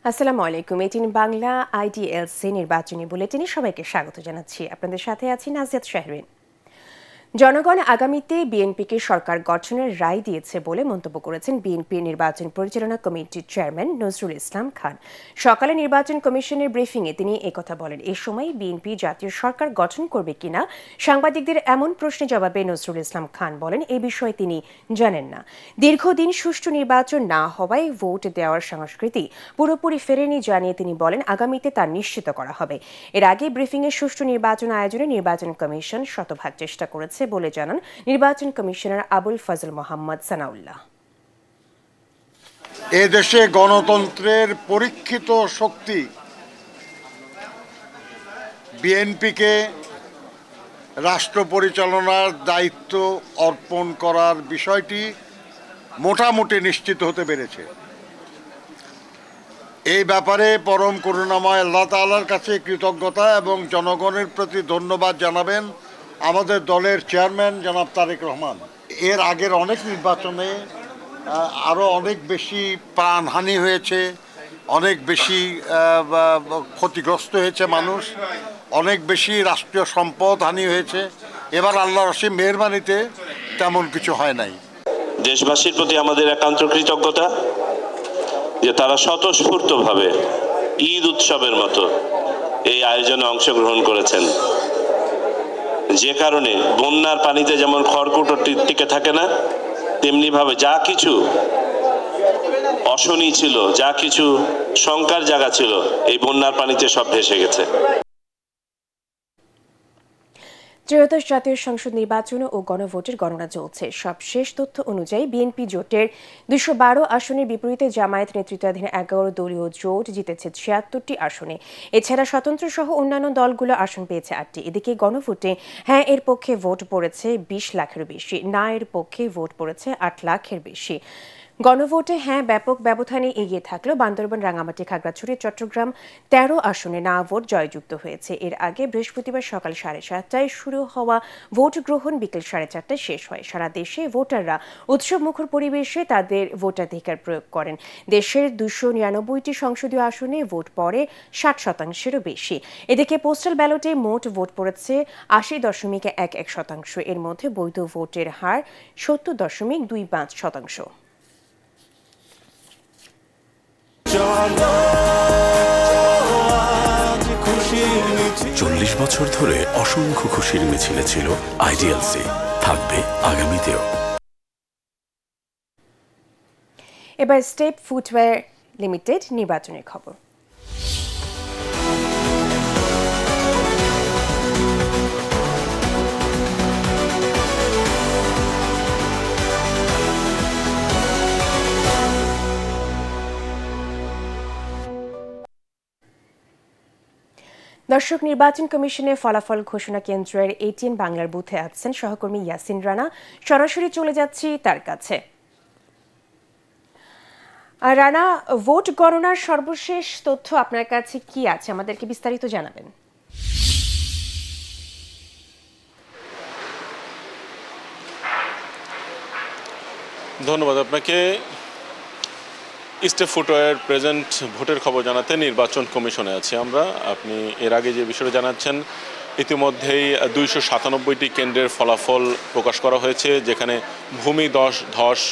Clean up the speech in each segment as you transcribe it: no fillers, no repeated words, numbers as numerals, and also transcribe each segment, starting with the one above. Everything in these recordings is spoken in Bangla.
আসসালামু আলাইকুম। এটিন বাংলা আইডিএলসি নির্বাচনী বুলেটিনে সবাইকে স্বাগত জানাচ্ছি। আপনাদের সাথে আছি নাজিয়াত শাহরিন। জনগণ আগামীতে বিএনপিকে সরকার গঠনের রায় দিয়েছে বলে মন্তব্য করেছেন বিএনপির নির্বাচন পরিচালনা কমিটির চেয়ারম্যান নজরুল ইসলাম খান। সকালে নির্বাচন কমিশনের ব্রিফিংয়ে তিনি একথা বলেন। এ সময় বিএনপি জাতীয় সরকার গঠন করবে কিনা সাংবাদিকদের এমন প্রশ্নের জবাবে নজরুল ইসলাম খান বলেন, এই বিষয়ে তিনি জানেন না। দীর্ঘদিন সুষ্ঠু নির্বাচন না হওয়ায় ভোট দেওয়ার সংস্কৃতি পুরোপুরি ফেরেনি জানিয়ে তিনি বলেন, আগামীতে তা নিশ্চিত করা হবে। এর আগে ব্রিফিংয়ে সুষ্ঠু নির্বাচন আয়োজনে নির্বাচন কমিশন শতভাগ চেষ্টা করেছে বলে জানান নির্বাচন কমিশনার আবুল ফজল মোহাম্মদ সানাউল্লাহ। এ দেশে গণতন্ত্রের পরীক্ষিত শক্তি বিএনপিকে রাষ্ট্র পরিচালনার দায়িত্ব অর্পণ করার বিষয়টি মোটামুটি নিশ্চিত হতে পেরেছে। এই ব্যাপারে পরম করুণাময় আল্লাহ তাআলার কাছে কৃতজ্ঞতা এবং জনগণের প্রতি ধন্যবাদ জানাবেন আমাদের দলের চেয়ারম্যান জনাব তারেক রহমান। এর আগের অনেক নির্বাচনে আরও অনেক বেশি প্রাণহানি হয়েছে, অনেক বেশি ক্ষতিগ্রস্ত হয়েছে মানুষ, অনেক বেশি রাষ্ট্রীয় সম্পদ হানি হয়েছে। এবার আল্লাহর অসীম মেহেরবানিতে তেমন কিছু হয় নাই। দেশবাসীর প্রতি আমাদের একান্ত কৃতজ্ঞতা যে তারা স্বতঃস্ফূর্তভাবে ঈদ উৎসবের মতো এই আয়োজনে অংশগ্রহণ করেছেন, যে কারণে বন্যার পানিতে যেমন খড়কুটো টিকে থাকে না, তেমনি ভাবে যা কিছু অশনি ছিল, যা কিছু শঙ্কার জায়গা ছিল, এই বন্যার পানিতে সব ভেসে গেছে। ত্রয়োদশ জাতীয় সংসদ নির্বাচন ও গণভোটের গণনা চলছে। সবশেষ তথ্য অনুযায়ী বিএনপি জোটের 212 আসনের বিপরীতে জামায়াত নেতৃত্বাধীন 11 দলীয় জোট জিতেছে 76টি আসনে। এছাড়া স্বতন্ত্র সহ অন্যান্য দলগুলো আসন পেয়েছে 8টি। এদিকে গণভোটে হ্যাঁ এর পক্ষে ভোট পড়েছে 20 লাখেরও বেশি, না এর পক্ষে ভোট পড়েছে 8 লাখের বেশি। গণভোটে হ্যাঁ ব্যাপক ব্যবধানে এগিয়ে থাকলেও বান্দরবান, রাঙামাটি, খাগড়াছড়ি, চট্টগ্রাম 13 আসনে না ভোট জয়যুক্ত হয়েছে। এর আগে বৃহস্পতিবার সকাল 7:30টায় শুরু হওয়া ভোট গ্রহণ বিকেল 4:30টায় শেষ হয়। সারা দেশে ভোটাররা উৎসবমুখর পরিবেশে তাদের ভোটাধিকার প্রয়োগ করেন। দেশের 299টি সংসদীয় আসনে ভোট পড়ে 60%-এরও বেশি। এদিকে পোস্টাল ব্যালটে মোট ভোট পড়েছে 80.11%। এর মধ্যে বৈধ ভোটের হার 70.25%। 40 বছর ধরে অসংখ্য খুশির মিছিলে ছিল আইডিএলসি, থাকবে আগামীতেও। এবার স্টেপ ফুটওয়্যার লিমিটেড নির্বাচনের খবর। দর্শক, নির্বাচন কমিশনের ফলাফল ঘোষণা কেন্দ্রের এটিএন বাংলার বুথে আছেন সহকর্মী ইয়াসিন রানা। সরাসরি চলে যাচ্ছি তার কাছে। রানা, ভোট গণনার সর্বশেষ তথ্য আপনার কাছে কি আছে, আমাদেরকে বিস্তারিত জানাবেন। ধন্যবাদ আপনাকে। স্টেপ ফুটওয়্যার প্রেজেন্ট ভোটের খবর জানাতে নির্বাচন কমিশনে আছি আমরা। আপনি এর আগে যে বিষয়টা জানাচ্ছেন, ইতিমধ্যেই 297টি কেন্দ্রের ফলাফল প্রকাশ করা হয়েছে, যেখানে ভূমি ধস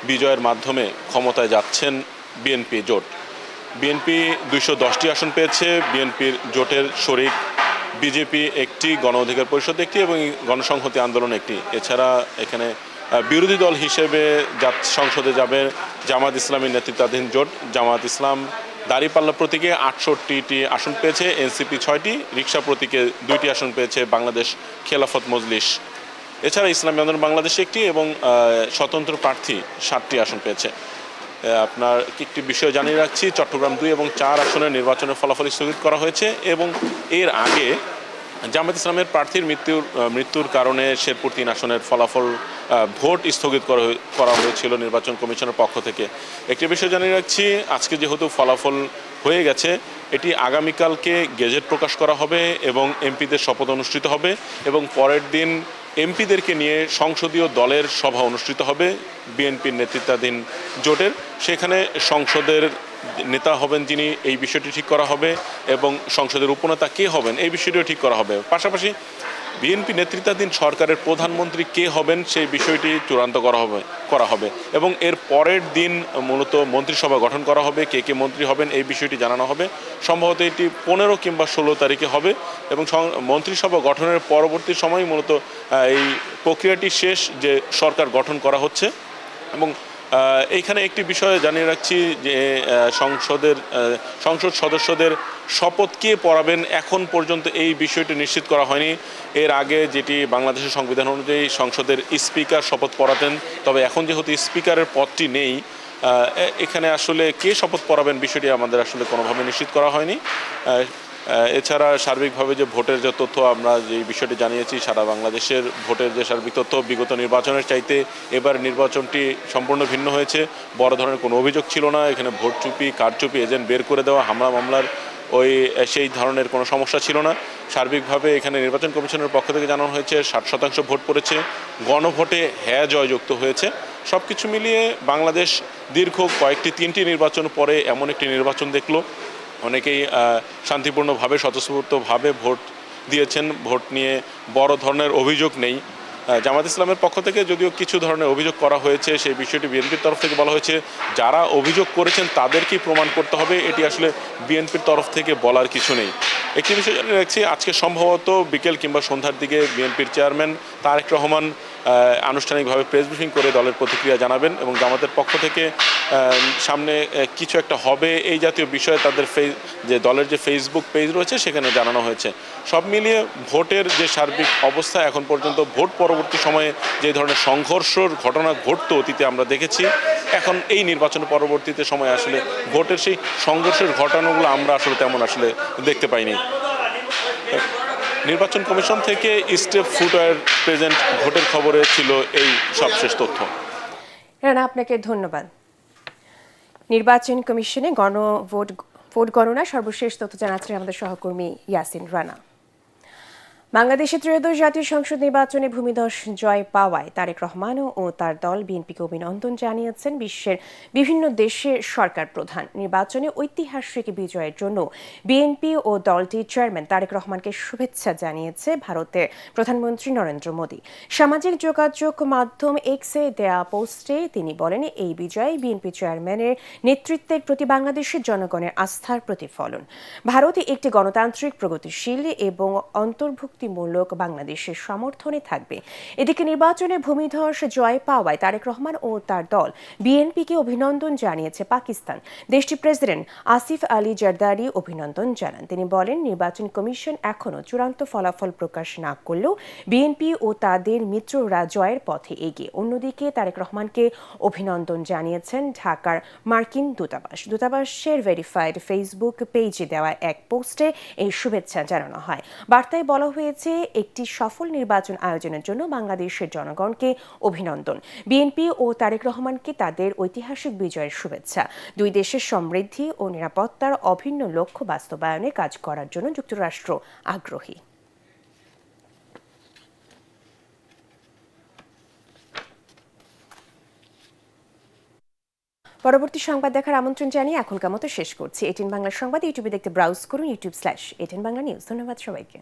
বিজয়ের মাধ্যমে ক্ষমতায় যাচ্ছেন বিএনপি জোট। বিএনপি 210টি আসন পেয়েছে। বিএনপির জোটের শরিক বিজেপি একটি, গণ অধিকার পরিষদ একটি এবং গণসংহতি আন্দোলন একটি। এছাড়া এখানে বিরোধী দল হিসেবে সংসদে যাবে জামায়াত ইসলামীর নেতৃত্বাধীন জোট। জামায়াত ইসলাম দাঁড়িপাল্লা প্রতীকে 68টি আসন পেয়েছে, এনসিপি 6টি, রিকশা প্রতীকে 2টি আসন পেয়েছে বাংলাদেশ খেলাফত মজলিস। এছাড়া ইসলামী আন্দোলন বাংলাদেশ একটি এবং স্বতন্ত্র প্রার্থী 7টি আসন পেয়েছে। আপনার একটি বিষয় জানিয়ে রাখছি, চট্টগ্রাম 2 এবং 4 আসনের নির্বাচনের ফলাফল স্থগিত করা হয়েছে এবং এর আগে জামায়াত ইসলামের প্রার্থীর মৃত্যুর কারণে শেরপুর 3 আসনের ফলাফল ভোট স্থগিত করা হয়েছিল নির্বাচন কমিশনের পক্ষ থেকে। একটি বিষয় জানিয়ে রাখছি, আজকে যেহেতু ফলাফল হয়ে গেছে, এটি আগামীকালকে গেজেট প্রকাশ করা হবে এবং এমপিদের শপথ অনুষ্ঠিত হবে এবং পরের দিন এমপিদেরকে নিয়ে সংসদীয় দলের সভা অনুষ্ঠিত হবে বিএনপির নেতৃত্বাধীন জোটের। সেখানে সংসদের নেতা হবেন যিনি, এই বিষয়টি ঠিক করা হবে, এবং সংসদের উপনেতা কে হবেন এই বিষয়টিও ঠিক করা হবে। পাশাপাশি বিএনপি নেতৃত্বাধীন সরকারের প্রধানমন্ত্রী কে হবেন সেই বিষয়টি চূড়ান্ত করা হবে এবং এর পরের দিন মূলত মন্ত্রিসভা গঠন করা হবে। কে কে মন্ত্রী হবেন এই বিষয়টি জানানো হবে। সম্ভবত এটি 15 কিংবা 16 তারিখে হবে এবং মন্ত্রিসভা গঠনের পরবর্তী সময় মূলত এই প্রক্রিয়াটি শেষ, যে সরকার গঠন করা হচ্ছে। এবং এইখানে একটি বিষয় জানিয়ে রাখছি যে সংসদ সদস্যদের শপথ কে পড়াবেন এখন পর্যন্ত এই বিষয়টি নিশ্চিত করা হয়নি। এর আগে যেটি বাংলাদেশের সংবিধান অনুযায়ী সংসদের স্পিকার শপথ পড়াতেন, তবে এখন যেহেতু স্পিকারের পদটি নেই, এখানে আসলে কে শপথ পড়াবেন বিষয়টি আমাদের আসলে কোনোভাবে নিশ্চিত করা হয়নি। এছাড়া সার্বিকভাবে যে ভোটের যে তথ্য আমরা যে বিষয়টি জানিয়েছি, সারা বাংলাদেশের ভোটের যে সার্বিক তথ্য বিগত নির্বাচনের চাইতে এবার নির্বাচনটি সম্পূর্ণ ভিন্ন হয়েছে। বড় ধরনের কোনো অভিযোগ ছিল না, এখানে ভোট চুপি, কারচুপি, এজেন্ট বের করে দেওয়া, হামলা মামলার সেই ধরনের কোনো সমস্যা ছিল না। সার্বিকভাবে এখানে নির্বাচন কমিশনের পক্ষ থেকে জানানো হয়েছে 60% ভোট পড়েছে, গণভোটে হ্যাঁ জয়যুক্ত হয়েছে। সব কিছু মিলিয়ে বাংলাদেশ দীর্ঘ তিনটি নির্বাচন পরে এমন একটি নির্বাচন দেখলো। অনেকেই শান্তিপূর্ণভাবে স্বতঃস্ফূর্তভাবে ভোট দিয়েছেন। ভোট নিয়ে বড় ধরনের অভিযোগ নেই। জামাত ইসলামের পক্ষ থেকে যদিও কিছু ধরনের অভিযোগ করা হয়েছে, সেই বিষয়টি বিএনপির তরফ থেকে বলা হয়েছে যারা অভিযোগ করেছেন তাদেরকেই প্রমাণ করতে হবে, এটি আসলে বিএনপির তরফ থেকে বলার কিছু নেই। একটি বিষয় জানিয়ে রাখছি, আজকে সম্ভবত বিকেল কিংবা সন্ধ্যার দিকে বিএনপির চেয়ারম্যান তারেক রহমান আনুষ্ঠানিকভাবে প্রেস ব্রিফিং করে দলের প্রতিক্রিয়া জানাবেন এবং জামাতের পক্ষ থেকে সামনে কিছু একটা হবে এই জাতীয় বিষয়ে তাদের যে দলের যে ফেসবুক পেজ রয়েছে সেখানে জানানো হয়েছে। সব মিলিয়ে ভোটের যে সার্বিক অবস্থা এখন পর্যন্ত, ভোট পরবর্তী সময়ে যে ধরনের সংঘর্ষের ঘটনা ঘটতো অতীতে আমরা দেখেছি, এখন এই নির্বাচন পরবর্তীতে সময় আসলে ভোটের সেই সংঘর্ষের ঘটনাগুলো আমরা আসলে তেমন আসলে দেখতে পাইনি। নির্বাচন কমিশন থেকে স্টেপ ফুটওয়্যার প্রেজেন্ট ভোটের খবরে ছিল এই সবশেষ তথ্য। রানা, আপনাকে ধন্যবাদ। নির্বাচন কমিশনে ভোট গণনা সর্বশেষ তথ্য জানাচ্ছেন আমাদের সহকর্মী ইয়াসিন রানা। বাংলাদেশের ত্রয়োদশ জাতীয় সংসদ নির্বাচনে ভূমিধস জয় পাওয়ায় তারেক রহমান ও তার দল বিএনপিকে অভিনন্দন জানিয়েছেন বিশ্বের বিভিন্ন দেশের সরকার প্রধান। নির্বাচনে ঐতিহাসিক বিজয়ের জন্য বিএনপি ও দলটির চেয়ারম্যান তারেক রহমানকে শুভেচ্ছা জানিয়েছে ভারতের প্রধানমন্ত্রী নরেন্দ্র মোদী। সামাজিক যোগাযোগ মাধ্যম এক্সে দেয়া পোস্টে তিনি বলেন, এই বিজয় বিএনপি চেয়ারম্যানের নেতৃত্বের প্রতি বাংলাদেশের জনগণের আস্থার প্রতিফলন। ভারত একটি গণতান্ত্রিক, প্রগতিশীল এবং অন্তর্ভুক্ত মূলক বাংলাদেশের সমর্থনে থাকবে। এদিকে নির্বাচনে ভূমিধস জয় পাওয়ায় তারেক রহমান ও তার দল বিএনপিকে অভিনন্দন জানিয়েছে পাকিস্তান। দেশটির প্রেসিডেন্ট আসিফ আলী জারদারি অভিনন্দন জানান। তিনি বলেন, নির্বাচন কমিশন এখনও চূড়ান্ত ফলাফল প্রকাশ না করলেও বিএনপি ও তাদের মিত্ররা জয়ের পথে এগিয়ে। অন্যদিকে তারেক রহমানকে অভিনন্দন জানিয়েছেন ঢাকার মার্কিন দূতাবাসের ভেরিফাইড ফেসবুক পেজে দেওয়া এক পোস্টে এই শুভেচ্ছা জানানো হয়। বার্তায় বলা হয়েছে, একটি সফল নির্বাচন আয়োজনের জন্য বাংলাদেশের জনগণকে অভিনন্দন। বিএনপি ও তারেক রহমানকে তাদের ঐতিহাসিক বিজয়ের শুভেচ্ছা। দুই দেশের সমৃদ্ধি ও নিরাপত্তার অভিন্ন লক্ষ্য বাস্তবায়নে কাজ করার জন্য যুক্তরাষ্ট্র আগ্রহী। পরবর্তী সংবাদ দেখার আমন্ত্রণ জানিয়ে এখনকার মতো শেষ করছি। 18 বাংলা সংবাদ ইউটিউবে দেখতে ব্রাউজ করুন youtube/18 বাংলা নিউজ। ধন্যবাদ সবাইকে।